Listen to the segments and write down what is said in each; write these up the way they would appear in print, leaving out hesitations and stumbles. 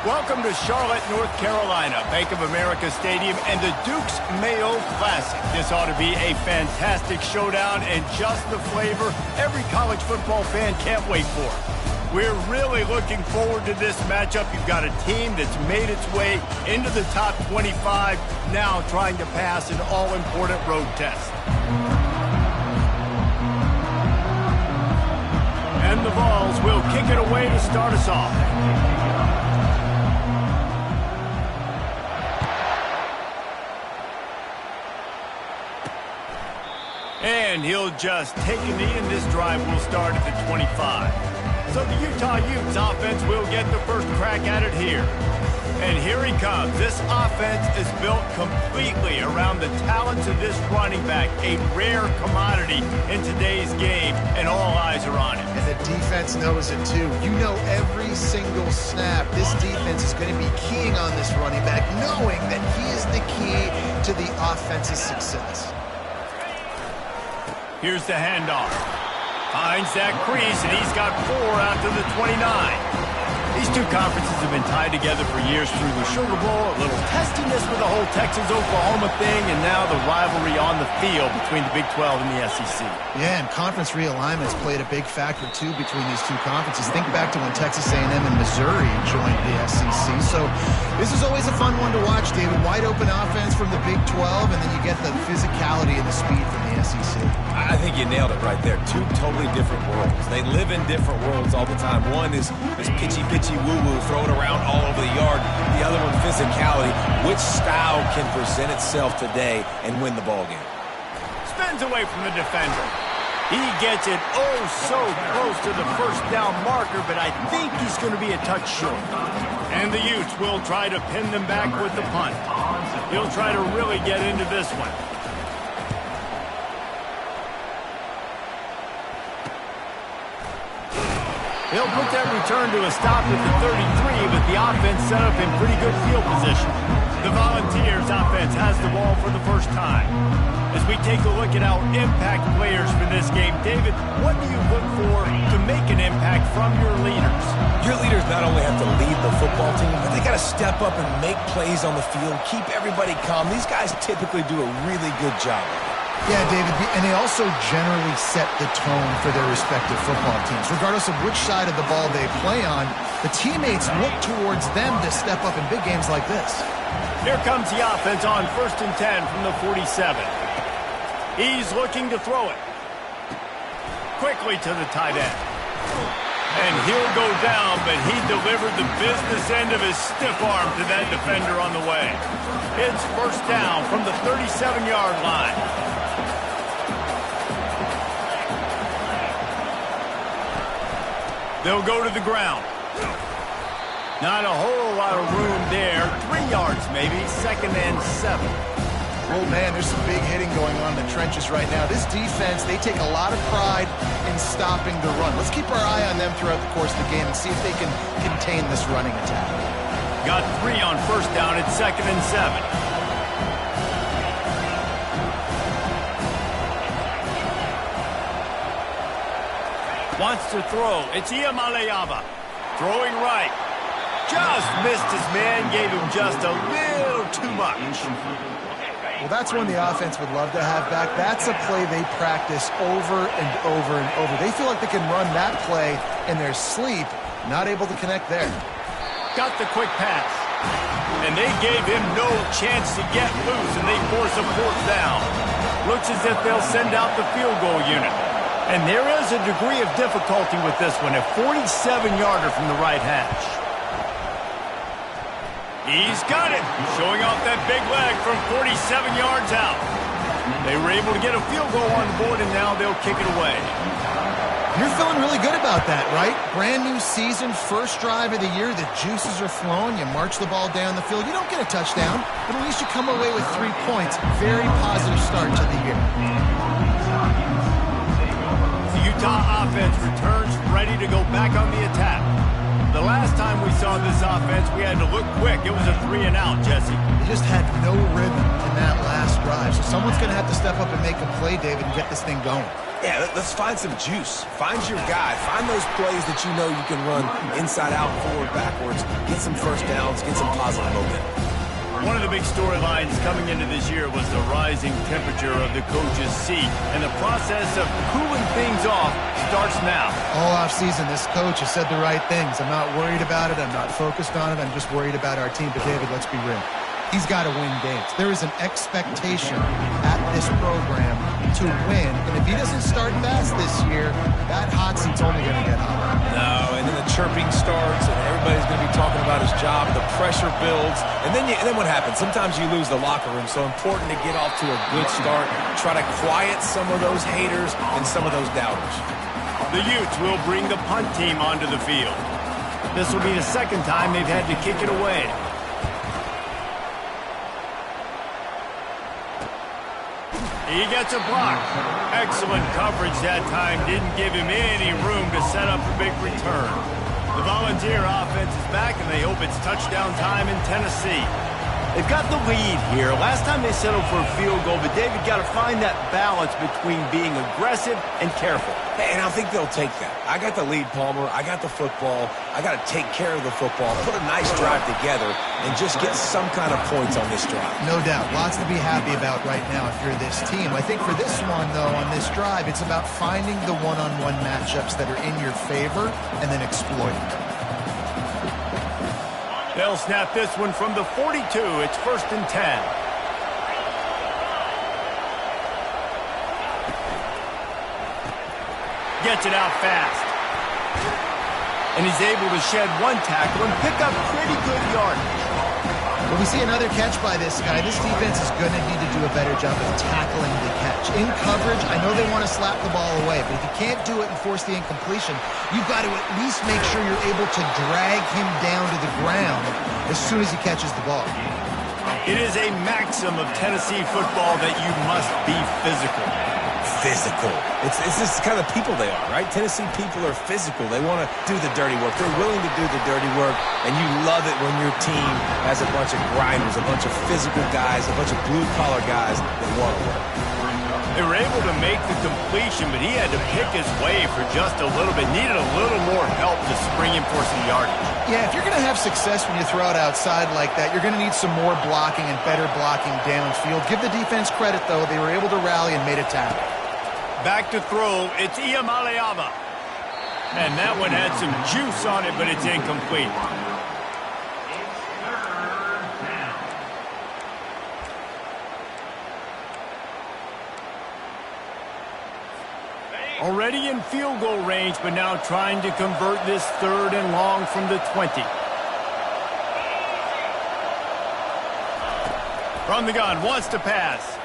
Welcome to Charlotte, North Carolina, Bank of America Stadium, and the Duke's Mayo Classic. This ought to be a fantastic showdown and just the flavor every college football fan can't wait for. We're really looking forward to this matchup. You've got a team that's made its way into the top 25, now trying to pass an all-important road test. And the Vols will kick it away to start us off. And he'll just take a knee, and this drive will start at the 25. So the Utah Utes offense will get the first crack at it here. And here he comes. This offense is built completely around the talents of this running back, a rare commodity in today's game, and all eyes are on it. And the defense knows it too. You know every single snap, this defense is going to be keying on this running back, knowing that he is the key to the offense's success. Here's the handoff. Finds that crease, and he's got 4 out to the 29. These two conferences have been tied together for years through the Sugar Bowl, a little testiness with the whole Texas-Oklahoma thing, and now the rivalry on the field between the Big 12 and the SEC. Yeah, and conference realignments played a big factor, too, between these two conferences. Think back to when Texas A&M and Missouri joined the SEC. So this is always a fun one to watch, David. Wide-open offense from the Big 12, and then you get the physicality and the speed from the SEC. I think you nailed it right there. Two totally different worlds. They live in different worlds all the time. One is pitchy woo-woo, throw it around all over the yard. The other one, physicality. Which style can present itself today and win the ball game? Spins away from the defender. He gets it oh so close to the first down marker, but I think he's going to be a touch short. And the Utes will try to pin them back with the punt. He'll try to really get into this one. He'll put that return to a stop at the 33, but the offense set up in pretty good field position. The Volunteers offense has the ball for the first time. As we take a look at our impact players for this game, David, what do you look for to make an impact from your leaders? Your leaders not only have to lead the football team, but they got to step up and make plays on the field, keep everybody calm. These guys typically do a really good job. Yeah, David, and they also generally set the tone for their respective football teams. Regardless of which side of the ball they play on, the teammates look towards them to step up in big games like this. Here comes the offense on 1st and 10 from the 47. He's looking to throw it. Quickly to the tight end. And he'll go down, but he delivered the business end of his stiff arm to that defender on the way. It's first down from the 37-yard line. They'll go to the ground. Not a whole lot of room there. 3 yards maybe, 2nd and 7. Oh, man, there's some big hitting going on in the trenches right now. This defense, they take a lot of pride in stopping the run. Let's keep our eye on them throughout the course of the game and see if they can contain this running attack. Got 3 on first down at 2nd and 7. Wants to throw. It's Iamaleava. Throwing right. Just missed his man. Gave him just a little too much. Well, that's one the offense would love to have back. That's a play they practice over and over and over. They feel like they can run that play in their sleep. Not able to connect there. Got the quick pass. And they gave him no chance to get loose, and they force a 4th down. Looks as if they'll send out the field goal unit. And there is a degree of difficulty with this one, a 47-yarder from the right hash. He's got it, showing off that big leg from 47 yards out. They were able to get a field goal on the board, and now they'll kick it away. You're feeling really good about that, right? Brand new season, first drive of the year, the juices are flowing, you march the ball down the field. You don't get a touchdown, but at least you come away with 3 points. Very positive start to the year. Utah offense returns ready to go back on the attack. The last time we saw this offense, we had to look quick. It was a 3 and out, Jesse. They just had no rhythm in that last drive. So someone's going to have to step up and make a play, David, and get this thing going. Yeah, let's find some juice. Find your guy. Find those plays that you know you can run inside out, forward, backwards. Get some first downs. Get some positive momentum. One of the big storylines coming into this year was the rising temperature of the coach's seat, and the process of cooling things off starts now. All offseason, this coach has said the right things. I'm not worried about it. I'm not focused on it. I'm just worried about our team. But, David, let's be real. He's got to win games. There is an expectation at this program to win. And if he doesn't start fast this year, that hot seat's only going to get hotter. No, and then the chirping starts, and everybody's going to be talking about his job. The pressure builds. And then what happens? Sometimes you lose the locker room. So important to get off to a good start. Try to quiet some of those haters and some of those doubters. The Utes will bring the punt team onto the field. This will be the second time they've had to kick it away. He gets a block. Excellent coverage that time. Didn't give him any room to set up a big return. The Volunteer offense is back, and they hope it's touchdown time in Tennessee. They've got the lead here. Last time they settled for a field goal, but David got to find that balance between being aggressive and careful. And I think they'll take that. I got the lead, Palmer. I got the football. I got to take care of the football, put a nice drive together, and just get some kind of points on this drive. No doubt. Lots to be happy about right now if you're this team. I think for this one, though, on this drive, it's about finding the one-on-one matchups that are in your favor and then exploiting them. They'll snap this one from the 42. It's 1st and 10. Gets it out fast. And he's able to shed one tackle and pick up pretty good yardage. When we see another catch by this guy, this defense is going to need to do a better job of tackling the catch. In coverage, I know they want to slap the ball away, but if you can't do it and force the incompletion, you've got to at least make sure you're able to drag him down to the ground as soon as he catches the ball. It is a maxim of Tennessee football that you must be physical. Physical. It's just the kind of people they are, right? Tennessee people are physical. They want to do the dirty work. They're willing to do the dirty work, and you love it when your team has a bunch of grinders, a bunch of physical guys, a bunch of blue-collar guys that want to work. They were able to make the completion, but he had to pick his way for just a little bit. Needed a little more help to spring him for some yardage. Yeah, if you're going to have success when you throw it outside like that, you're going to need some more blocking and better blocking downfield. Give the defense credit, though. They were able to rally and made a tackle. Back to throw, it's Iamaleava. And that one had some juice on it, but it's incomplete. Already in field goal range, but now trying to convert this 3rd and long from the 20. From the gun, wants to pass.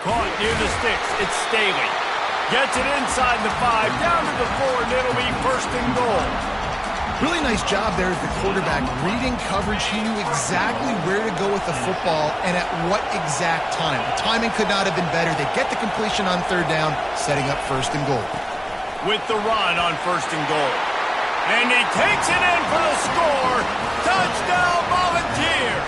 Caught near the sticks. It's Staley. Gets it inside the 5, down to the 4, and it'll be 1st and goal. Really nice job there as the quarterback. Reading coverage, he knew exactly where to go with the football and at what exact time. The timing could not have been better. They get the completion on 3rd down, setting up 1st and goal. With the run on 1st and goal. And he takes it in for the score. Touchdown, Volunteer!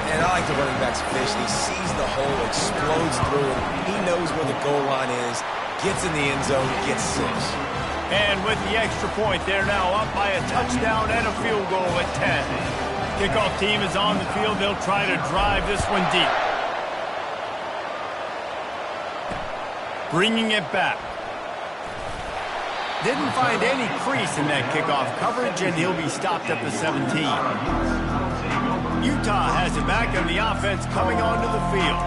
And I like the running back's vision. He sees the hole, explodes through it. He knows where the goal line is, gets in the end zone, gets 6. And with the extra point, they're now up by a touchdown and a field goal at 10. Kickoff team is on the field. They'll try to drive this one deep. Bringing it back. Didn't find any crease in that kickoff coverage, and he'll be stopped at the 17. Utah has it back, and the offense coming onto the field.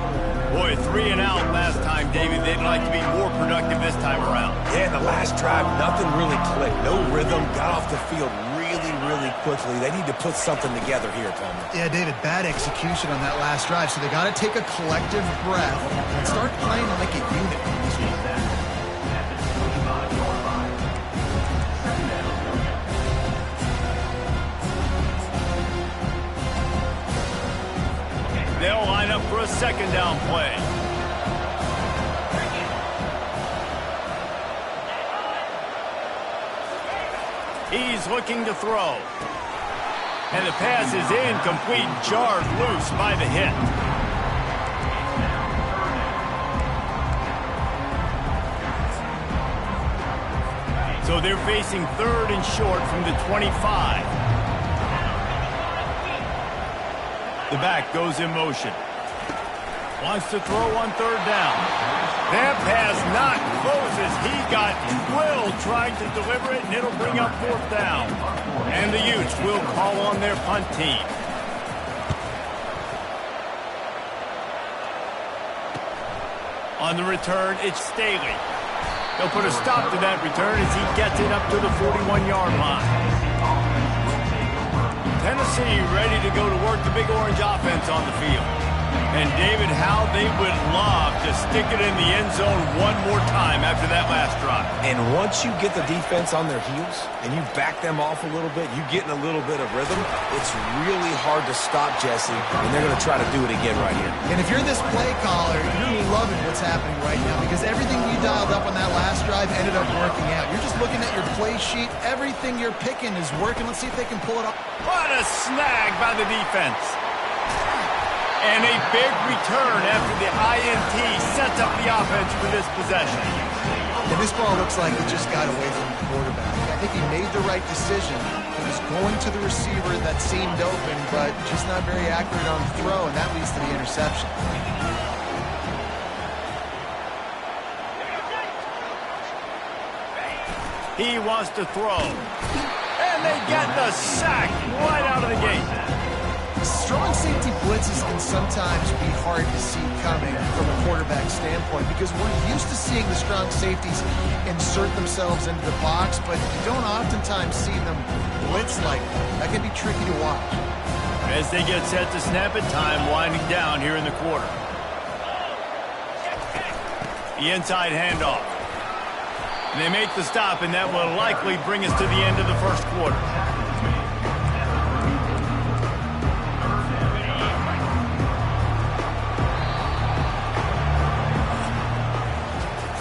Boy, 3 and out last time, David. They'd like to be more productive this time around. Yeah, in the last drive, nothing really clicked. No rhythm, got off the field really, really quickly. They need to put something together here, Palmer. Yeah, David, bad execution on that last drive, so they got to take a collective breath and start playing like a unit this week. They'll line up for a 2nd down play. He's looking to throw. And the pass is incomplete, jarred loose by the hit. So they're facing 3rd and short from the 25. The back goes in motion. Wants to throw on 3rd down. That pass not close as he got drilled trying to deliver it, and it'll bring up 4th down. And the Utes will call on their punt team. On the return, it's Staley. They'll put a stop to that return as he gets it up to the 41-yard line. Tennessee ready to go to work the Big Orange offense on the field. And, David, how they would love to stick it in the end zone one more time after that last drive. And once you get the defense on their heels and you back them off a little bit, you get in a little bit of rhythm, it's really hard to stop, Jesse, and they're going to try to do it again right here. And if you're this play caller, you're loving what's happening right now because everything you dialed up on that last drive ended up working out. You're just looking at your play sheet. Everything you're picking is working. Let's see if they can pull it off. What a snag by the defense. And a big return after the INT sets up the offense for this possession. And this ball looks like it just got away from the quarterback. I think he made the right decision. He was going to the receiver that seemed open, but just not very accurate on the throw, and that leads to the interception. He wants to throw. And they get the sack right out of the gate. Strong safety blitzes can sometimes be hard to see coming from a quarterback standpoint because we're used to seeing the strong safeties insert themselves into the box, but you don't oftentimes see them blitz like that. That can be tricky to watch. As they get set to snap it, time winding down here in the quarter. The inside handoff. And they make the stop, and that will likely bring us to the end of the first quarter.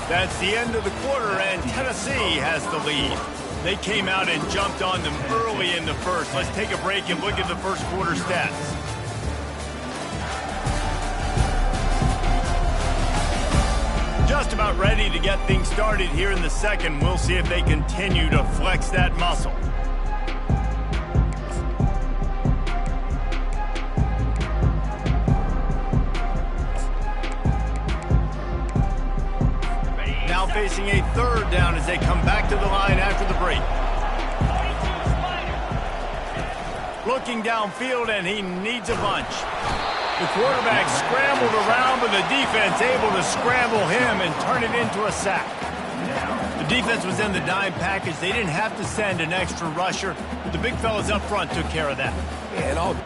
That's the end of the quarter, and Tennessee has the lead. They came out and jumped on them early in the first. Let's take a break and look at the first quarter stats. Just about ready to get things started here in the second. We'll see if they continue to flex that muscle. Facing a 3rd down as they come back to the line after the break. Looking downfield, and he needs a bunch. The quarterback scrambled around, but the defense able to scramble him and turn it into a sack. The defense was in the dime package. They didn't have to send an extra rusher, but the big fellas up front took care of that. Yeah, and all...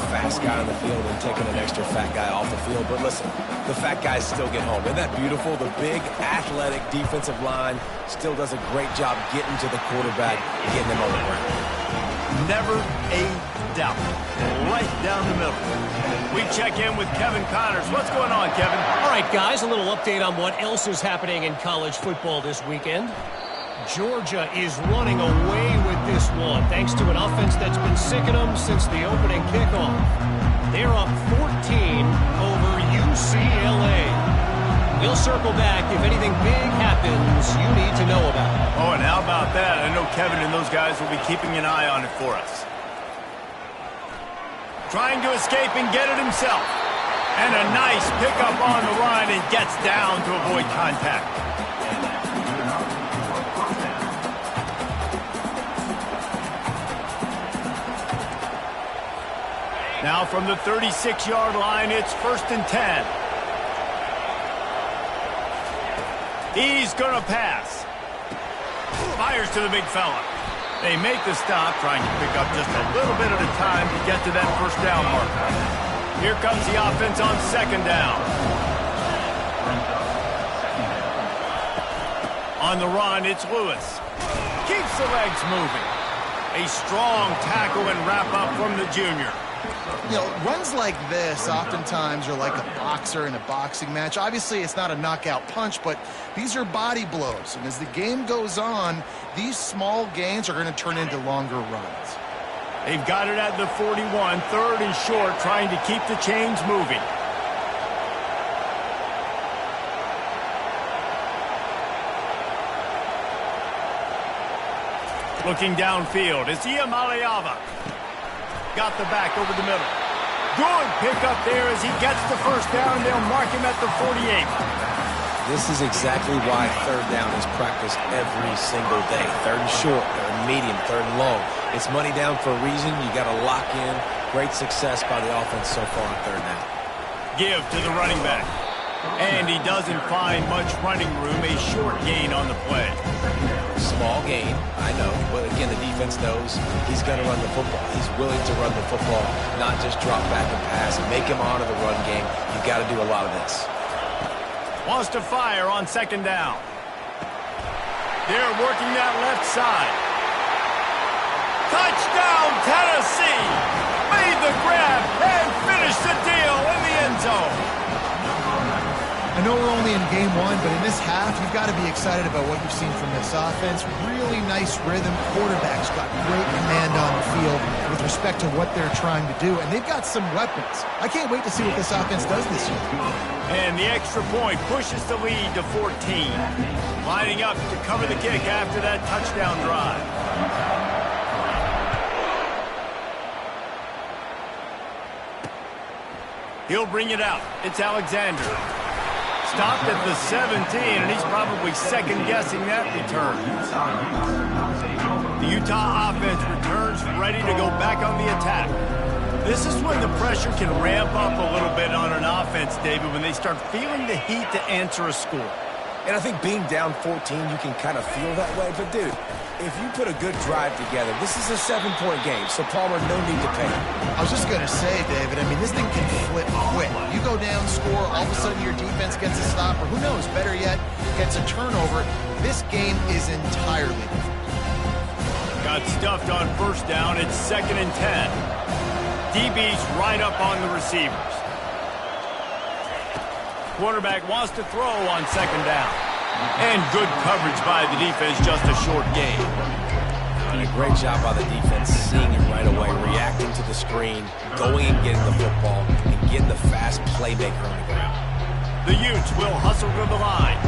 fast guy on the field and taking an extra fat guy off the field. But listen, the fat guys still get home. Isn't that beautiful? The big, athletic defensive line still does a great job getting to the quarterback and getting him on the ground. Never a doubt. Right down the middle. We check in with Kevin Connors. What's going on, Kevin? All right, guys, a little update on what else is happening in college football this weekend. Georgia is running away with this one thanks to an offense that's been sicking them since the opening kickoff. They're up 14 over UCLA. We'll circle back if anything big happens you need to know about. Oh, and how about that? I know Kevin and those guys will be keeping an eye on it for us. Trying to escape and get it himself. And a nice pickup on the run and gets down to avoid contact. Now from the 36-yard line, it's 1st and 10. He's going to pass. Fires to the big fella. They make the stop, trying to pick up just a little bit at a time to get to that 1st down marker. Here comes the offense on 2nd down. On the run, it's Lewis. Keeps the legs moving. A strong tackle and wrap up from the junior. runs like this oftentimes are like a boxer in a boxing match. Obviously, it's not a knockout punch, but these are body blows. And as the game goes on, these small gains are going to turn into longer runs. They've got it at the 41, third and short, trying to keep the chains moving. Looking downfield, it's Iamaleava. Got the back over the middle. Good pickup there as he gets the first down. They'll mark him at the 48. This is exactly why third down is practiced every single day. Third and short, third and medium, third and long. It's money down for a reason. You got to lock in. Great success by the offense so far on third down. Give to the running back. And he doesn't find much running room. A short gain on the play. Small gain, I know. But again, the defense knows he's going to run the football. He's willing to run the football, not just drop back and pass. Make him honor the run game. You've got to do a lot of this. Wants to fire on second down. They're working that left side. Touchdown, Tennessee! Made the grab and finished the deal in the end zone. I know we're only in game one, but in this half, you've got to be excited about what you've seen from this offense. Really nice rhythm. Quarterback's got great command on the field with respect to what they're trying to do, and they've got some weapons. I can't wait to see what this offense does this year. And the extra point pushes the lead to 14. Lining up to cover the kick after that touchdown drive. He'll bring it out. It's Alexander. Stopped at the 17, and he's probably second-guessing that return. The Utah offense returns ready to go back on the attack. This is when the pressure can ramp up a little bit on an offense, David, when they start feeling the heat to answer a score. And I think being down 14, you can kind of feel that way. But, dude, if you put a good drive together, this is a 7-point game, so Palmer, no need to panic. I was just going to say, David, I mean, this thing can flip quick. You go down, score, all of a sudden your defense gets a stop, or who knows, better yet, gets a turnover. This game is entirely different. Got stuffed on first down. It's 2nd and 10. DB's right up on the receivers. Quarterback wants to throw on second down. And good coverage by the defense, just a short gain. And a great job by the defense, seeing it right away, reacting to the screen, going and getting the football, and getting the fast playmaker on the ground. The Utes will hustle to the line.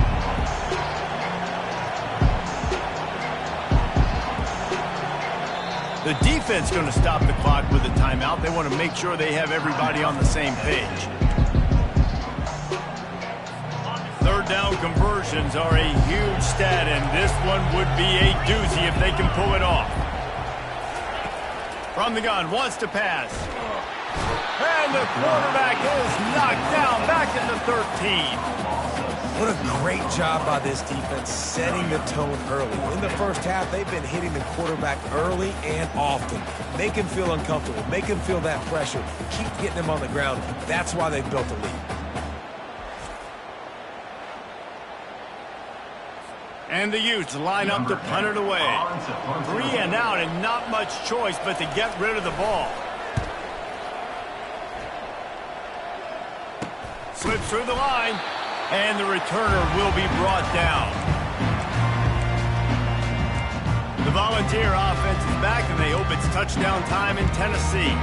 The defense going to stop the clock with a timeout. They want to make sure they have everybody on the same page. Third down conversions are a huge stat, and this one would be a doozy if they can pull it off. From the gun, wants to pass. And the quarterback is knocked down back at the 13. What a great job by this defense setting the tone early. In the first half, they've been hitting the quarterback early and often. Make him feel uncomfortable. Make him feel that pressure. Keep getting him on the ground. That's why they've built the lead. And the Utes line up to punt it away. 3 and out and not much choice but to get rid of the ball. Slips through the line, and the returner will be brought down. The Volunteer offense is back, and they hope it's touchdown time in Tennessee.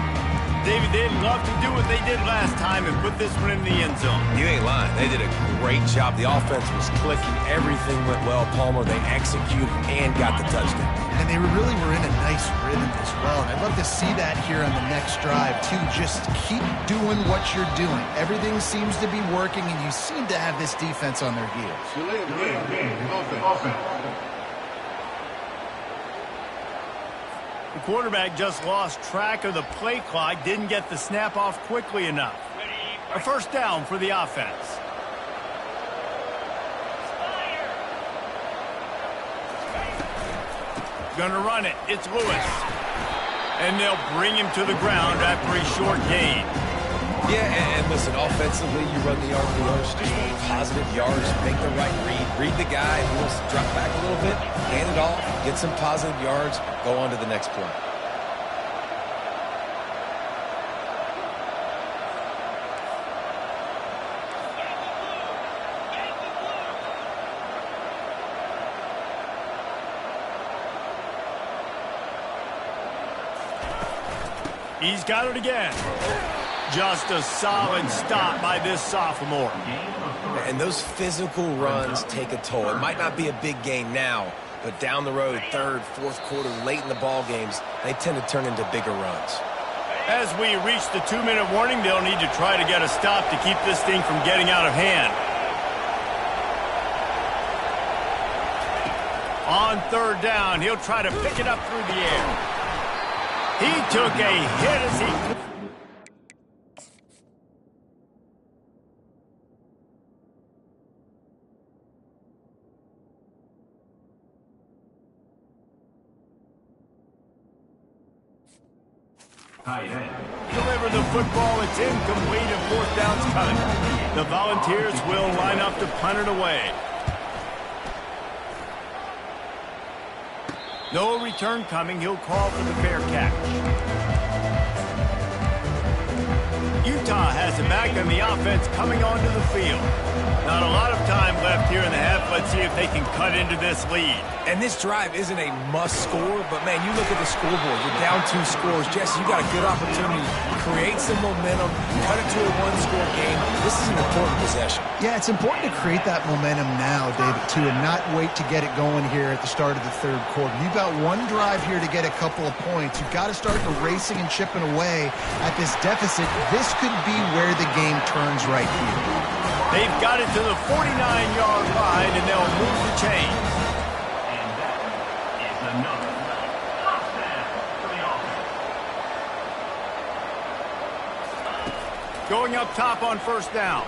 David, they'd love to do what they did last time and put this one in the end zone. You ain't lying. They did a great job. The offense was clicking. Everything went well. Palmer, they executed and got the touchdown. And they really were in a nice rhythm as well. And I'd love to see that here on the next drive, too. Just keep doing what you're doing. Everything seems to be working, and you seem to have this defense on their heels. The quarterback just lost track of the play clock, didn't get the snap off quickly enough. A first down for the offense. Gonna run it. It's Lewis. And they'll bring him to the ground after a short gain. Yeah, and listen, offensively, you run the RPOs, just want positive yards, make the right read the guy who wants to drop back a little bit, hand it off, get some positive yards, go on to the next play. He's got it again. Just a solid stop by this sophomore. And those physical runs take a toll. It might not be a big gain now, but down the road, third, fourth quarter, late in the ball games, they tend to turn into bigger runs. As we reach the 2-minute warning, they'll need to try to get a stop to keep this thing from getting out of hand. On third down, he'll try to pick it up through the air. He took a hit as he... Deliver the football. It's incomplete and fourth down's coming. The Volunteers will line up to punt it away. No return coming. He'll call for the fair catch. Utah has it back and the offense coming onto the field. Not a lot of time left here in the half. Let's see if they can cut into this lead. And this drive isn't a must score, but man, you look at the scoreboard. You're down 2 scores. Jesse, you got a good opportunity to create some momentum, cut it to a 1-score game. This is an important possession. Yeah, it's important to create that momentum now, David, too, and not wait to get it going here at the start of the third quarter. You've got one drive here to get a couple of points. You've got to start erasing and chipping away at this deficit. This could be where the game turns right here. They've got it to the 49-yard line, and they'll move the chains. And that is another touchdown for the offense. Going up top on first down.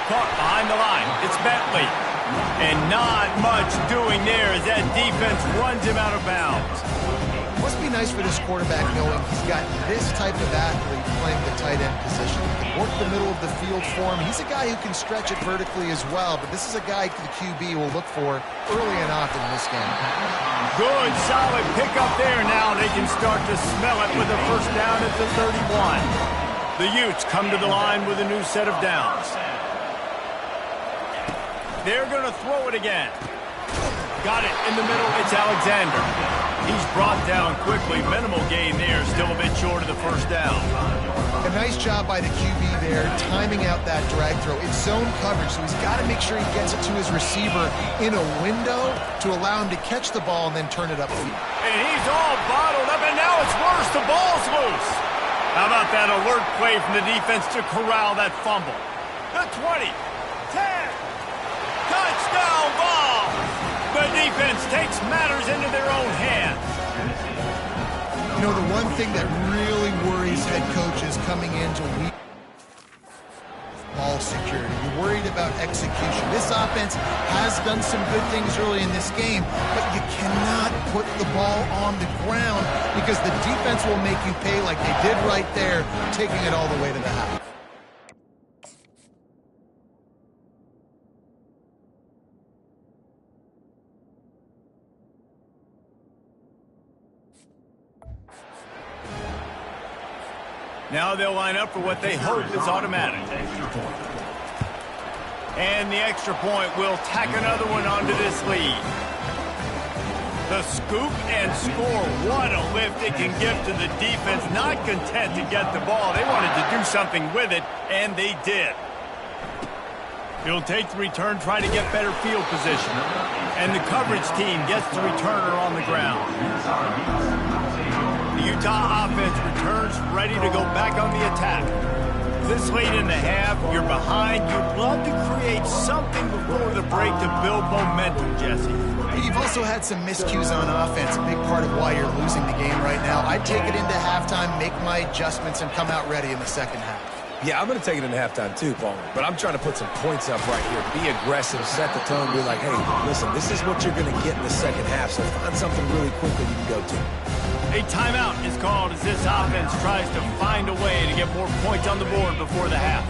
Caught behind the line. It's Bentley. And not much doing there as that defense runs him out of bounds. Must be nice for this quarterback knowing he's got this type of athlete playing the tight end position. He can work the middle of the field for him. He's a guy who can stretch it vertically as well, but this is a guy the QB will look for early and often in this game. Good, solid pickup there. Now they can start to smell it with a first down at the 31. The Utes come to the line with a new set of downs. They're going to throw it again. Got it in the middle. It's Alexander. He's brought down quickly. Minimal gain there. Still a bit short of the first down. A nice job by the QB there, timing out that drag throw. It's zone coverage, so he's got to make sure he gets it to his receiver in a window to allow him to catch the ball and then turn it upfield. And he's all bottled up, and now it's worse. The ball's loose. How about that alert play from the defense to corral that fumble? The 20, 10, touchdown ball. The defense takes matters into their own hands. You know, the one thing that really worries head coaches coming into week ball security. You're worried about execution. This offense has done some good things early in this game, but you cannot put the ball on the ground because the defense will make you pay like they did right there, taking it all the way to the half. Now they'll line up for what they hope is automatic. And the extra point will tack another one onto this lead. The scoop and score. What a lift it can give to the defense. Not content to get the ball. They wanted to do something with it, and they did. He'll take the return, try to get better field position. And the coverage team gets the returner on the ground. The Utah offense returns ready to go back on the attack. This late in the half, you're behind. You'd love to create something before the break to build momentum, Jesse. You've also had some miscues on offense, a big part of why you're losing the game right now. I'd take it into halftime, make my adjustments, and come out ready in the second half. Yeah, I'm going to take it into halftime too, Paul. But I'm trying to put some points up right here. Be aggressive, set the tone, be like, hey, listen, this is what you're going to get in the second half, so find something really quick that you can go to. A timeout is called as this offense tries to find a way to get more points on the board before the half.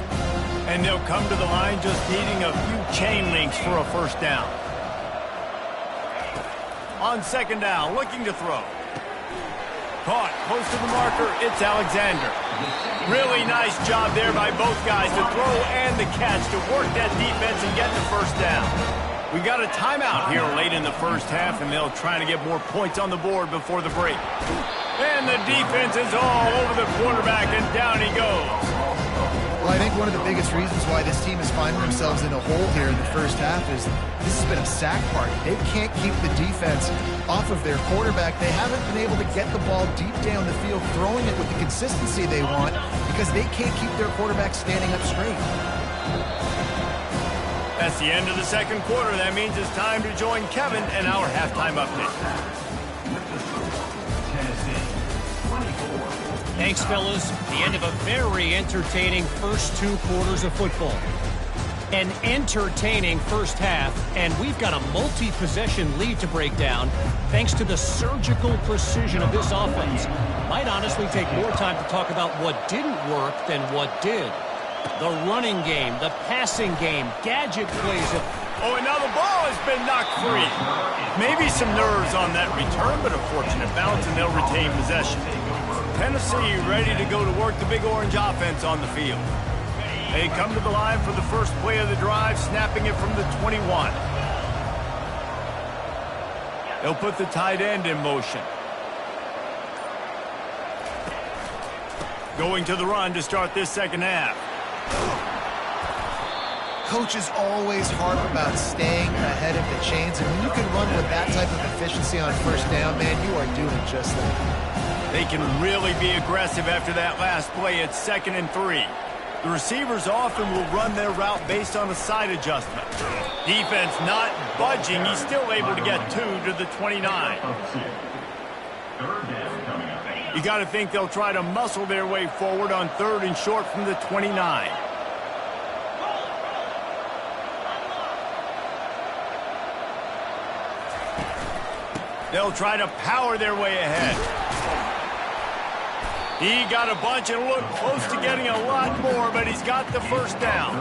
And they'll come to the line just needing a few chain links for a first down. On second down, looking to throw. Caught close to the marker, it's Alexander. Really nice job there by both guys to throw and the catch to work that defense and get the first down. We got a timeout here late in the first half, and they'll try to get more points on the board before the break. And the defense is all over the quarterback, and down he goes. Well, I think one of the biggest reasons why this team is finding themselves in a hole here in the first half is this has been a sack party. They can't keep the defense off of their quarterback. They haven't been able to get the ball deep down the field, throwing it with the consistency they want because they can't keep their quarterback standing up straight. That's the end of the second quarter. That means it's time to join Kevin and our halftime update. Thanks, fellas. The end of a very entertaining first 2 quarters of football. An entertaining first half, and we've got a multi-possession lead to break down thanks to the surgical precision of this offense. Might honestly take more time to talk about what didn't work than what did. The running game, the passing game, gadget plays. Oh, and now the ball has been knocked free. Maybe some nerves on that return, but a fortunate bounce, and they'll retain possession. Tennessee ready to go to work the Big Orange offense on the field. They come to the line for the first play of the drive, snapping it from the 21. They'll put the tight end in motion. Going to the run to start this second half. Coaches always harp about staying ahead of the chains, and when you can run with that type of efficiency on first down, man, you are doing just that. They can really be aggressive after that last play. It's 2nd and 3. The receivers often will run their route based on a side adjustment. Defense not budging. He's still able to get 2 to the 29. You got to think they'll try to muscle their way forward on 3rd and short from the 29. They'll try to power their way ahead. He got a bunch and looked close to getting a lot more, but he's got the first down.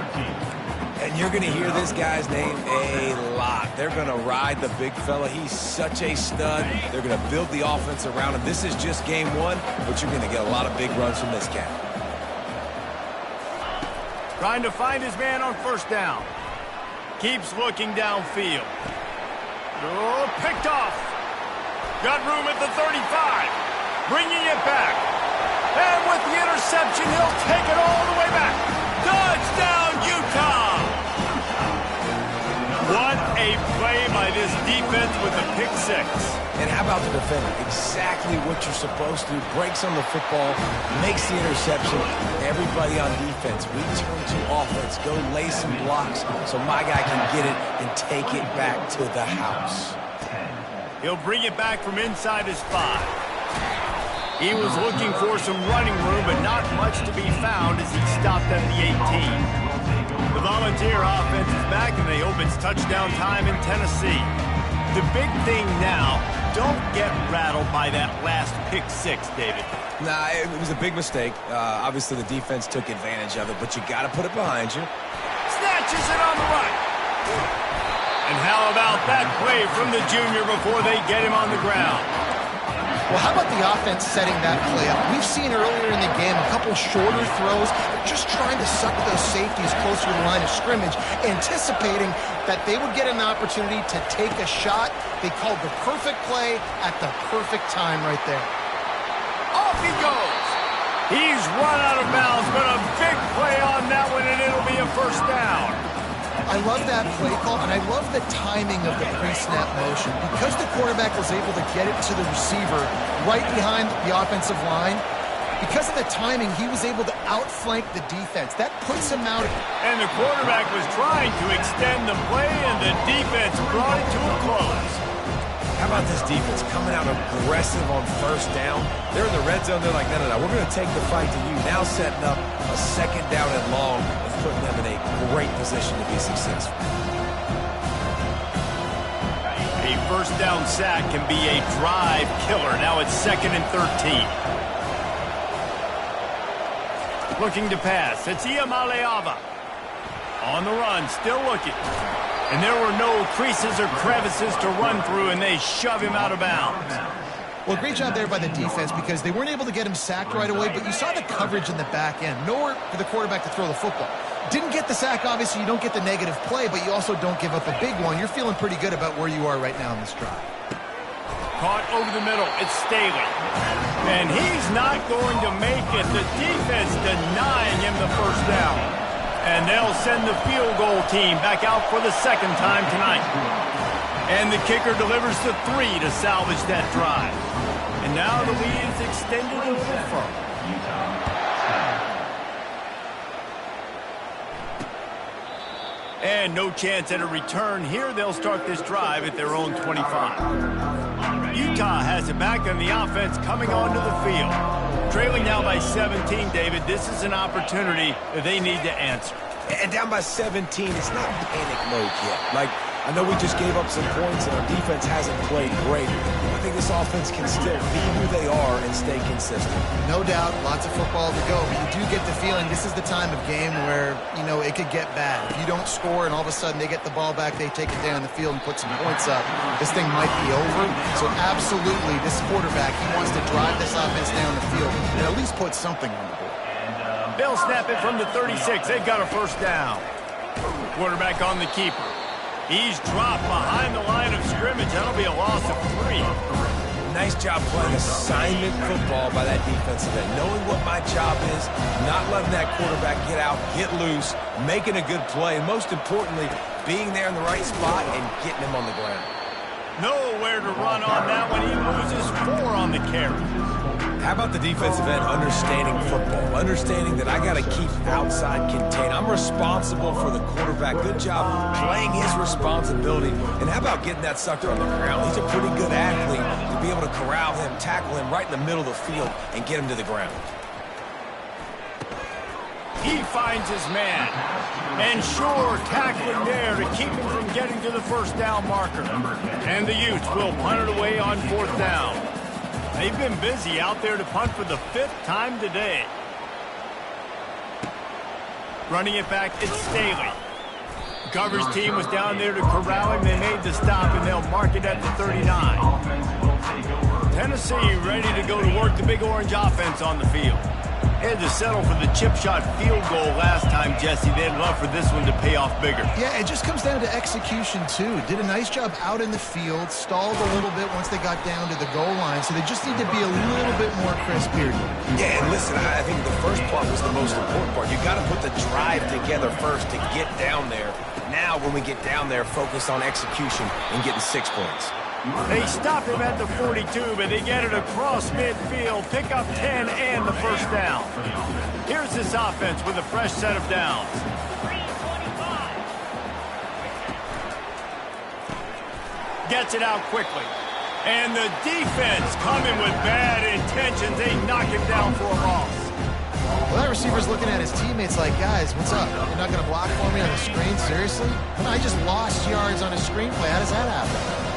And you're going to hear this guy's name a lot. They're going to ride the big fella. He's such a stud. They're going to build the offense around him. This is just game 1, but you're going to get a lot of big runs from this cat. Trying to find his man on first down. Keeps looking downfield. Oh, picked off. Got room at the 35. Bringing it back. And with the interception, he'll take it all the way back. Touchdown, Utah! What a play by this defense with the pick 6. And how about the defender? Exactly what you're supposed to do. Breaks on the football, makes the interception. Everybody on defense, we turn to offense. Go lay some blocks so my guy can get it and take it back to the house. He'll bring it back from inside his 5. He was looking for some running room, but not much to be found as he stopped at the 18. The Volunteer offense is back, and they hope it's touchdown time in Tennessee. The big thing now, don't get rattled by that last pick 6, David. Nah, it was a big mistake. Obviously, the defense took advantage of it, but you got to put it behind you. Snatches it on the right. And how about that play from the junior before they get him on the ground? Well, how about the offense setting that play up? We've seen earlier in the game a couple shorter throws, just trying to suck those safeties closer to the line of scrimmage, anticipating that they would get an opportunity to take a shot. They called the perfect play at the perfect time right there. Off he goes. He's run out of bounds, but a big play on that one, and it'll be a first down. I love that play call, and I love the timing of the pre-snap motion. Because the quarterback was able to get it to the receiver right behind the offensive line, because of the timing, he was able to outflank the defense. That puts him out. And the quarterback was trying to extend the play, and the defense brought it to a close. How about this defense coming out aggressive on first down? They're in the red zone. They're like, no, we're going to take the fight to you. Now setting up a second down and long and putting them in a great position to be successful. A first down sack can be a drive killer. Now it's 2nd and 13. Looking to pass. It's Iamaleava. On the run, still looking. And there were no creases or crevices to run through, and they shove him out of bounds. Well, great job there by the defense because they weren't able to get him sacked right away, but you saw the coverage in the back end. Nowhere for the quarterback to throw the football. Didn't get the sack, obviously. You don't get the negative play, but you also don't give up a big one. You're feeling pretty good about where you are right now in this drive. Caught over the middle. It's Staley. And he's not going to make it. The defense denying him the first down. And they'll send the field goal team back out for the second time tonight. And the kicker delivers the 3 to salvage that drive. And now the lead is extended a little further. And no chance at a return here. They'll start this drive at their own 25. Utah has it back on the offense coming onto the field. Trailing now by 17, David. This is an opportunity that they need to answer. And down by 17, it's not panic mode yet. Like, I know we just gave up some points and our defense hasn't played great. I think this offense can still be who they are and stay consistent. No doubt, lots of football to go, but you do get the feeling this is the time of game where, you know, it could get bad. If you don't score and all of a sudden they get the ball back, they take it down the field and put some points up, this thing might be over. So absolutely, this quarterback, he wants to drive this offense down the field and at least put something on the board. They'll snap it from the 36. They've got a first down. Quarterback on the keeper. He's dropped behind the line of scrimmage. That'll be a loss of 3. Nice job playing assignment football by that defensive end. Knowing what my job is, not letting that quarterback get out, get loose, making a good play, and most importantly, being there in the right spot and getting him on the ground. Nowhere to run on that one. He loses 4 on the carry. How about the defensive end understanding football, understanding that I got to keep outside contained. I'm responsible for the quarterback. Good job playing his responsibility. And how about getting that sucker on the ground? He's a pretty good athlete to be able to corral him, tackle him right in the middle of the field, and get him to the ground. He finds his man. And sure, tackling there to keep him from getting to the first down marker. And the Utes will punt it away on 4th down. They've been busy out there to punt for the 5th time today. Running it back, it's Staley. The coverage team was down there to corral him. They made the stop, and they'll mark it at the 39. Tennessee ready to go to work the Big Orange offense on the field. They had to settle for the chip shot field goal last time, Jesse. They'd love for this one to pay off bigger. Yeah, it just comes down to execution, too. Did a nice job out in the field, stalled a little bit once they got down to the goal line, so they just need to be a little bit more crisp here. Yeah, and listen, I think the first part was the most important part. You got to put the drive together first to get down there. Now, when we get down there, focus on execution and getting 6 points. They stop him at the 42, but they get it across midfield, pick up 10 and the first down. Here's this offense with a fresh set of downs. Gets it out quickly. And the defense coming with bad intentions. They knock him down for a loss. Well, that receiver's looking at his teammates like, guys, what's up? You're not going to block for me on the screen? Seriously? I just lost yards on a screenplay. How does that happen?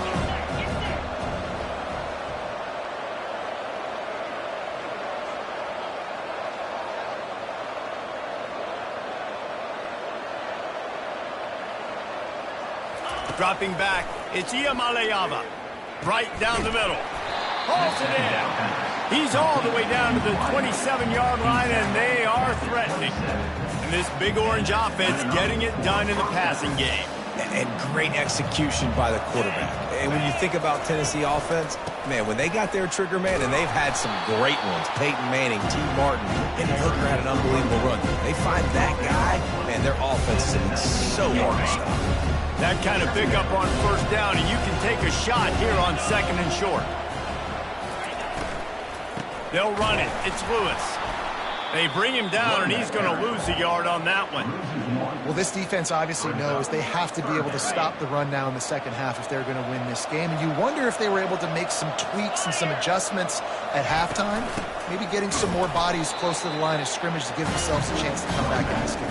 Dropping back, it's Iamaleava. Right down the middle. Hauls it in. He's all the way down to the 27-yard line, and they are threatening. And this Big Orange offense getting it done in the passing game. And great execution by the quarterback. And when you think about Tennessee offense, man, when they got their trigger man, and they've had some great ones, Peyton Manning, T. Martin, and Hooker had an unbelievable run. They find that guy, man, their offense is so hard to stop. That kind of pickup on first down, and you can take a shot here on 2nd and short. They'll run it. It's Lewis. They bring him down, and he's going to lose a yard on that one. Well, this defense obviously knows they have to be able to stop the run now in the second half if they're going to win this game. And you wonder if they were able to make some tweaks and some adjustments at halftime, maybe getting some more bodies close to the line of scrimmage to give themselves a chance to come back in this game.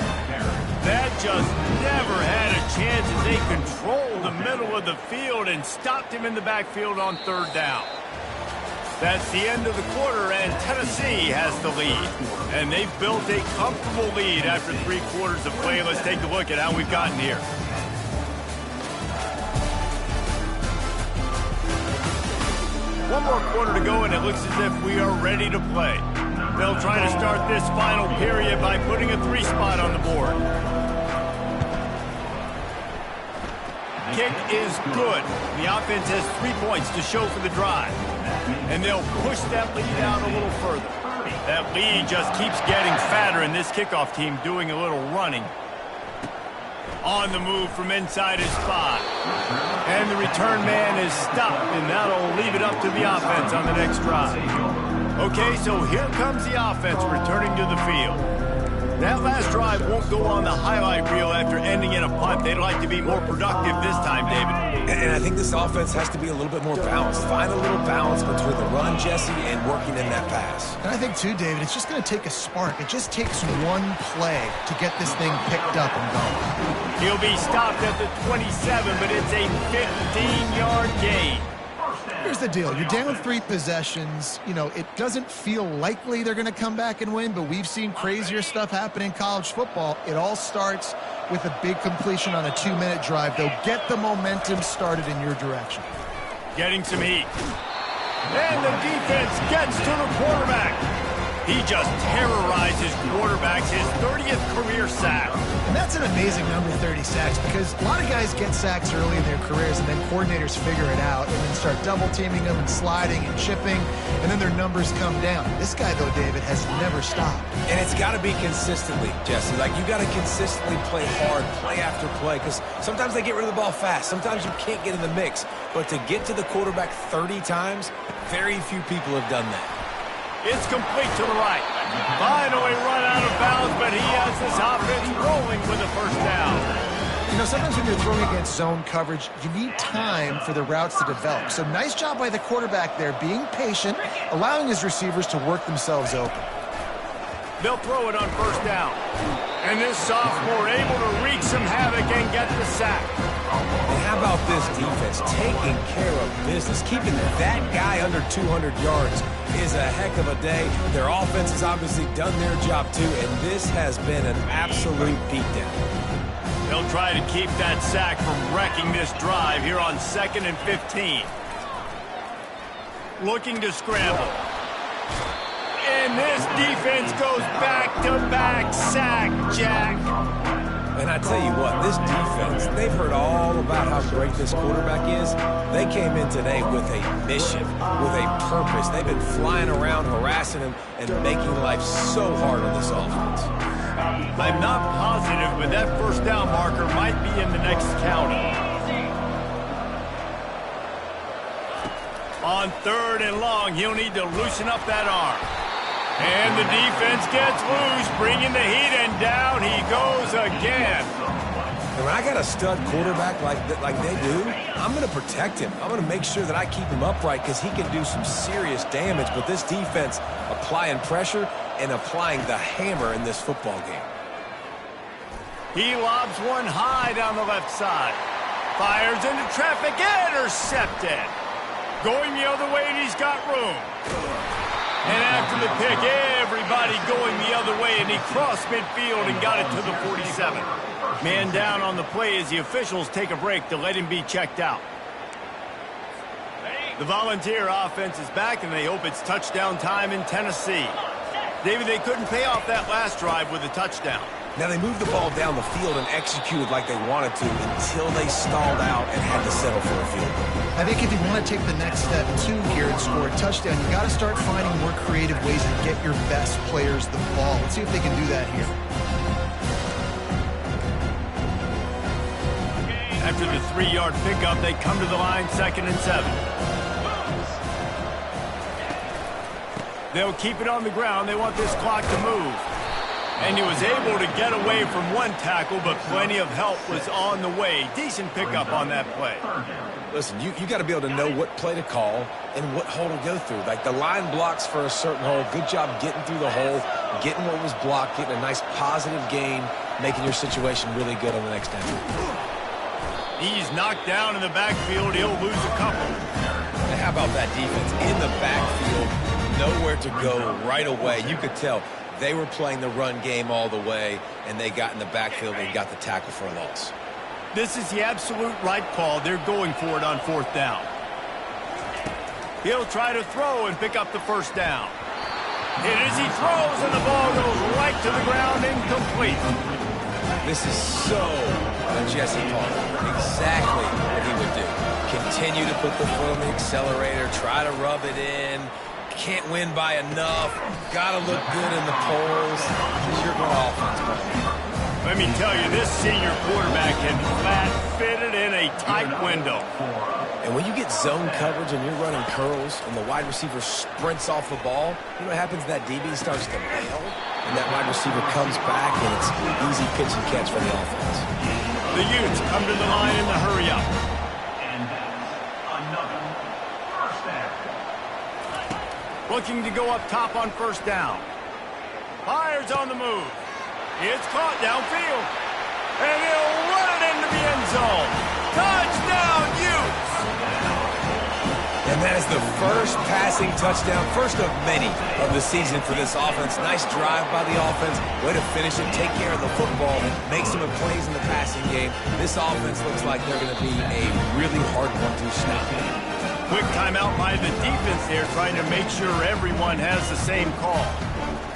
That just never had a chance as they controlled the middle of the field and stopped him in the backfield on 3rd down. That's the end of the quarter, and Tennessee has the lead. And they've built a comfortable lead after 3 quarters of play. Let's take a look at how we've gotten here. One more quarter to go, and it looks as if we are ready to play. They'll try to start this final period by putting a 3 spot on the board. Kick is good. The offense has 3 points to show for the drive. And they'll push that lead out a little further. That lead just keeps getting fatter, and this kickoff team doing a little running. On the move from inside his spot. And the return man is stopped, and that'll leave it up to the offense on the next drive. Okay, so here comes the offense returning to the field. That last drive won't go on the highlight reel after ending in a punt. They'd like to be more productive this time, David. And I think this offense has to be a little bit more balanced. Find a little balance between the run, Jesse, and working in that pass. And I think, too, David, it's just going to take a spark. It just takes one play to get this thing picked up and going. He'll be stopped at the 27, but it's a 15-yard gain. Here's the deal. You're down 3 possessions. You know, it doesn't feel likely they're going to come back and win, but we've seen crazier stuff happen in college football. It all starts with a big completion on a 2-minute drive. They'll get the momentum started in your direction. Getting some heat. And the defense gets to the quarterback. He just terrorizes quarterbacks, his 30th career sack. And that's an amazing number, 30 sacks, because a lot of guys get sacks early in their careers, and then coordinators figure it out and then start double-teaming them and sliding and chipping, and then their numbers come down. This guy, though, David, has never stopped. And it's got to be consistently, Jesse. Like, you got to consistently play hard, play after play, because sometimes they get rid of the ball fast. Sometimes you can't get in the mix. But to get to the quarterback 30 times, very few people have done that. It's complete to the right. Finally run out of bounds, but he has this offense rolling with a first down. You know, sometimes when you're throwing against zone coverage, you need time for the routes to develop. So nice job by the quarterback there, being patient, allowing his receivers to work themselves open. They'll throw it on first down. And this sophomore able to wreak some havoc and get the sack. And how about this defense taking care of business? Keeping that guy under 200 yards is a heck of a day. Their offense has obviously done their job too, and this has been an absolute beatdown. They'll try to keep that sack from wrecking this drive here on 2nd and 15. Looking to scramble. And this defense goes back-to-back sack, Jack. And I tell you what, this defense, they've heard all about how great this quarterback is. They came in today with a mission, with a purpose. They've been flying around, harassing him, and making life so hard on this offense. I'm not positive, but that first down marker might be in the next county. On 3rd and long, he'll need to loosen up that arm. And the defense gets loose, bringing the heat, and down he goes again. And when I got a stud quarterback like they do, I'm going to protect him. I'm going to make sure that I keep him upright because he can do some serious damage. But this defense applying pressure and applying the hammer in this football game. He lobs one high down the left side. Fires into traffic, intercepted. Going the other way, and he's got room. And after the pick, everybody going the other way, and he crossed midfield and got it to the 47. Man down on the play as the officials take a break to let him be checked out. The Volunteer offense is back, and they hope it's touchdown time in Tennessee. David, they couldn't pay off that last drive with a touchdown. Now, they moved the ball down the field and executed like they wanted to until they stalled out and had to settle for a field goal. I think if you want to take the next step, too, here and score a touchdown, you got to start finding more creative ways to get your best players the ball. Let's see if they can do that here. After the 3-yard pickup, they come to the line 2nd and 7. They'll keep it on the ground. They want this clock to move. And he was able to get away from one tackle, but plenty of help was on the way. Decent pickup on that play. Listen, you got to be able to know what play to call and what hole to go through. Like the line blocks for a certain hole. Good job getting through the hole, getting what was blocked, getting a nice positive gain, making your situation really good on the next down. He's knocked down in the backfield. He'll lose a couple. And how about that defense? In the backfield, nowhere to go right away. You could tell they were playing the run game all the way, and they got in the backfield and got the tackle for a loss. This is the absolute right call. They're going for it on 4th down. He'll try to throw and pick up the first down. Hit as he throws, and the ball goes right to the ground, incomplete. This is so Jesse Palmer. Exactly what he would do. Continue to put the foot on the accelerator. Try to rub it in. Can't win by enough. Got to look good in the polls. It's your good offense, man. Let me tell you, this senior quarterback can flat fit it in a tight window. And when you get zone coverage and you're running curls and the wide receiver sprints off the ball, you know what happens? That DB starts to bail, and that wide receiver comes back, and it's easy pitch and catch for the offense. The Utes come to the line in the hurry up. And that's another first down. Looking to go up top on first down. Fires on the move. It's caught downfield. And he'll run it into the end zone. Touchdown, Utes! And that is the first passing touchdown, first of many of the season for this offense. Nice drive by the offense. Way to finish it, take care of the football, make some plays in the passing game. This offense looks like they're going to be a really hard one to stop. Quick timeout by the defense there, trying to make sure everyone has the same call.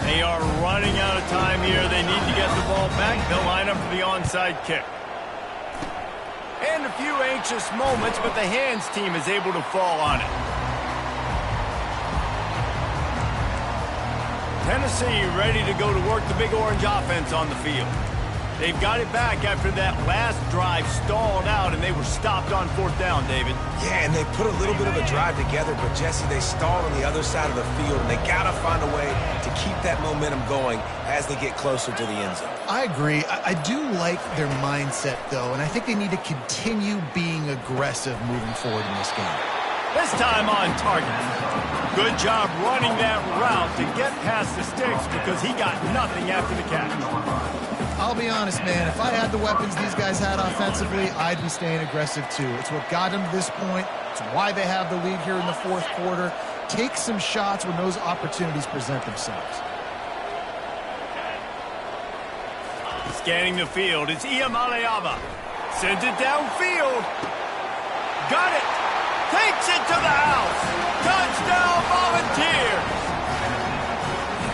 They are running out of time here. They need to get the ball back. They'll line up for the onside kick. And a few anxious moments, but the hands team is able to fall on it. Tennessee ready to go to work the Big Orange offense on the field. They've got it back after that last drive stalled out, and they were stopped on fourth down, David. Yeah, and they put a little bit of a drive together, but, Jesse, they stalled on the other side of the field, and they got to find a way to keep that momentum going as they get closer to the end zone. I agree. I do like their mindset, though, and I think they need to continue being aggressive moving forward in this game. This time on target. Good job running that route to get past the sticks because he got nothing after the catch. I'll be honest, man, if I had the weapons these guys had offensively, I'd be staying aggressive too. It's what got them to this point. It's why they have the lead here in the fourth quarter. Take some shots when those opportunities present themselves. Scanning the field, it's Iamaleava. Sends it downfield. Got it. Takes it to the house. Touchdown, Volunteers.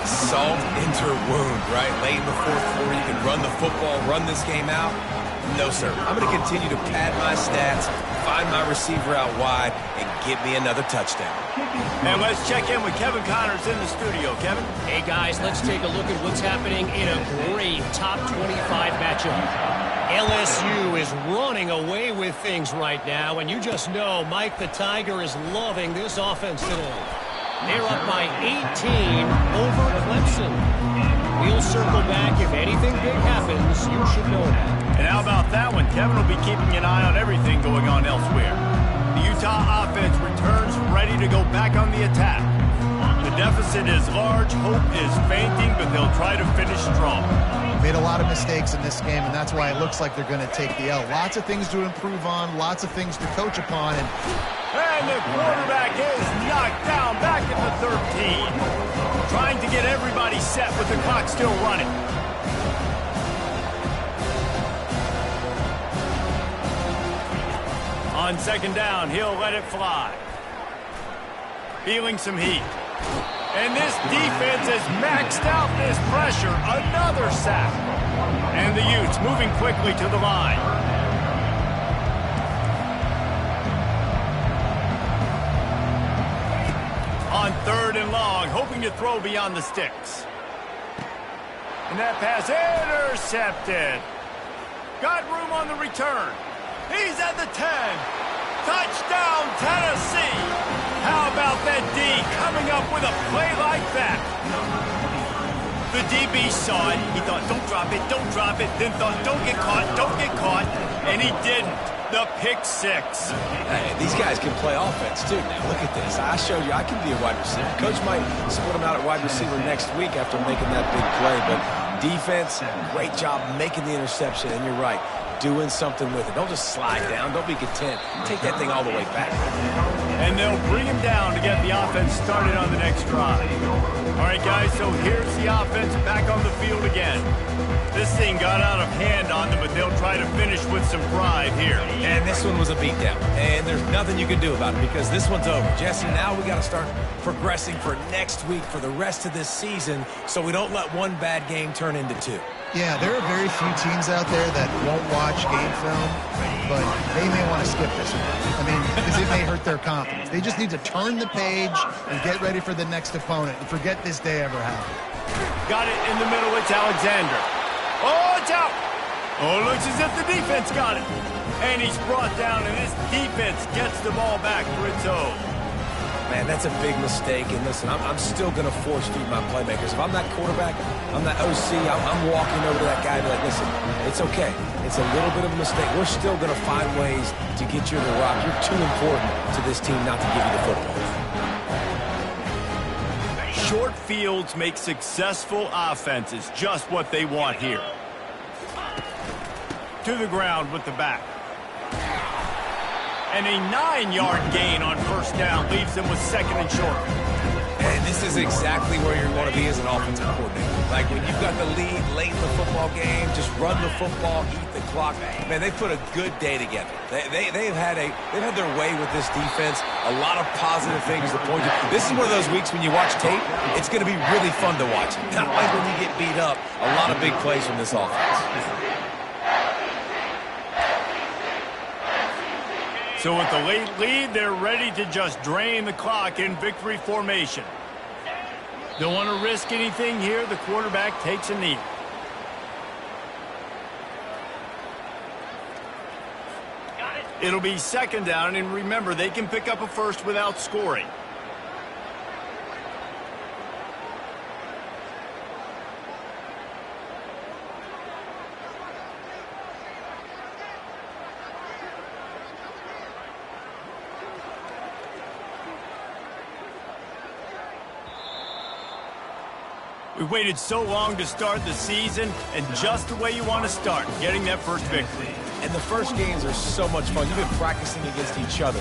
Salt into wound, right? Late in the fourth quarter, you can run the football, run this game out. No, sir. I'm going to continue to pad my stats, find my receiver out wide, and give me another touchdown. And let's check in with Kevin Connors in the studio. Kevin? Hey, guys, let's take a look at what's happening in a great top 25 matchup. LSU is running away with things right now, and you just know Mike the Tiger is loving this offense today. They're up by 18 over Clemson. We'll circle back if anything big happens. You should know that. And how about that one? Kevin will be keeping an eye on everything going on elsewhere. The Utah offense returns ready to go back on the attack. The deficit is large, hope is fainting, but they'll try to finish strong. Made a lot of mistakes in this game, and that's why it looks like they're going to take the L. Lots of things to improve on, lots of things to coach upon. And the quarterback is knocked down back at the 13. Trying to get everybody set with the clock still running. On second down, he'll let it fly. Feeling some heat. And this defense has maxed out this pressure. Another sack. And the Utes moving quickly to the line. On third and long, hoping to throw beyond the sticks. And that pass intercepted. Got room on the return. He's at the 10. Touchdown, Tennessee. How about that D coming up with a play like that? The DB saw it. He thought, don't drop it, don't drop it. Then thought, don't get caught. And he didn't. The pick six. Hey, these guys can play offense, too. Now, look at this. I showed you I can be a wide receiver. Coach might split him out at wide receiver next week after making that big play. But defense, great job making the interception. And you're right, doing something with it. Don't just slide down. Don't be content. Take that thing all the way back. And they'll bring him down to get the offense started on the next drive. All right, guys, so here's the offense back on the field again. This thing got out of hand on them, but they'll try to finish with some pride here. And this one was a beatdown. And there's nothing you can do about it because this one's over. Jesse, now we got to start progressing for next week for the rest of this season so we don't let one bad game turn into two. Yeah, there are very few teams out there that won't watch game film, but they may want to skip this one. I mean, because it may hurt their confidence. They just need to turn the page and get ready for the next opponent and forget this day ever happened. Got it in the middle. It's Alexander. Oh, it's out. Oh, looks as if the defense got it. And he's brought down, and this defense gets the ball back for its own. Man, that's a big mistake. And listen, I'm still going to force feed my playmakers. If I'm that quarterback, I'm that OC, I'm walking over to that guy and be like, listen, it's okay. It's a little bit of a mistake. We're still going to find ways to get you to the rock. You're too important to this team not to give you the football. Short fields make successful offenses just what they want here. To the ground with the back. And a 9-yard gain on first down leaves them with second and short. And this is exactly where you want to be as an offensive coordinator. Like when you've got the lead late in the football game, just run the football, eat the clock. Man, they put a good day together. They've had their way with this defense. A lot of positive things to point to. This is one of those weeks when you watch tape, it's going to be really fun to watch. Not like when you get beat up. A lot of big plays from this offense. So with the late lead, they're ready to just drain the clock in victory formation. Don't want to risk anything here. The quarterback takes a knee. It'll be second down, and remember, they can pick up a first without scoring. We waited so long to start the season, and just the way you want to start, getting that first victory. And the first games are so much fun. You've been practicing against each other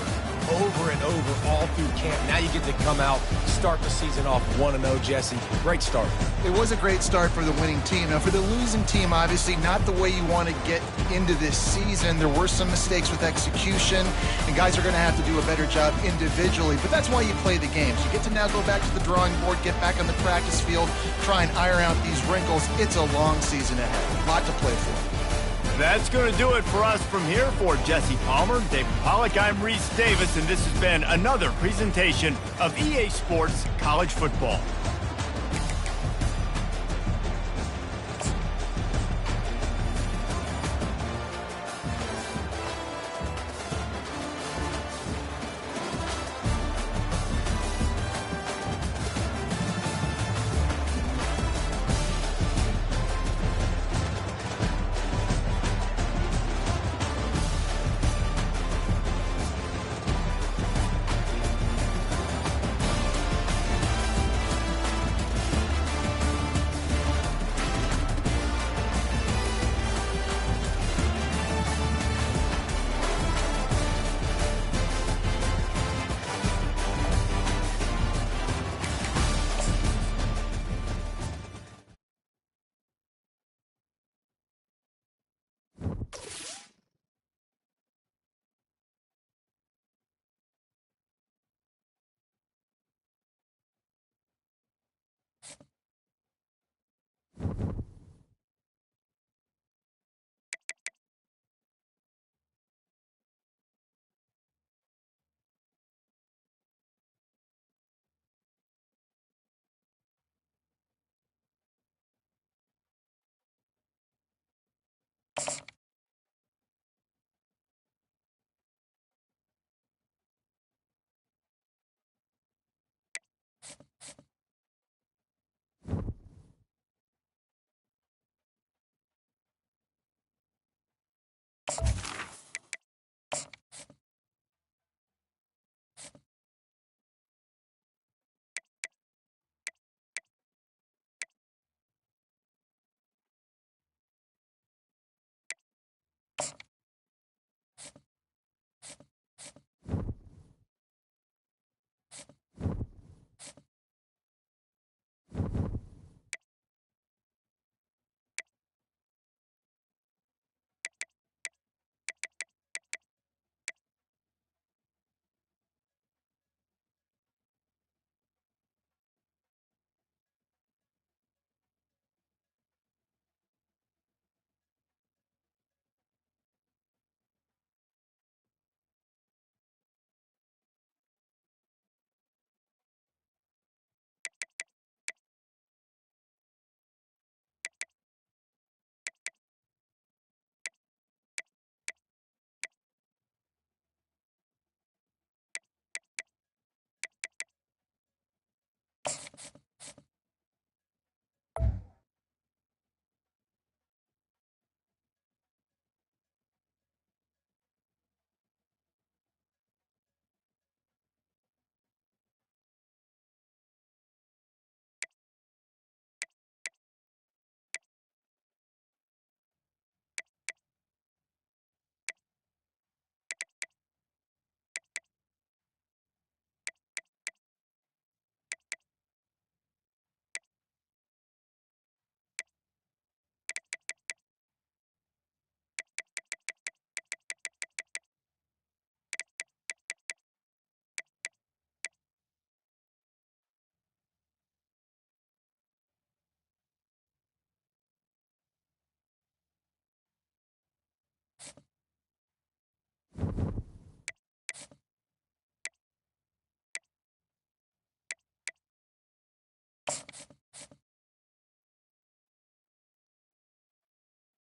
over and over all through camp. Now you get to come out, start the season off 1-0, Jesse. Great start. It was a great start for the winning team. Now, for the losing team, obviously not the way you want to get into this season. There were some mistakes with execution, and guys are going to have to do a better job individually. But that's why you play the games. You get to now go back to the drawing board, get back on the practice field, try and iron out these wrinkles. It's a long season ahead. A lot to play for. That's going to do it for us from here. For Jesse Palmer, David Pollack, I'm Reese Davis, and this has been another presentation of EA Sports College Football.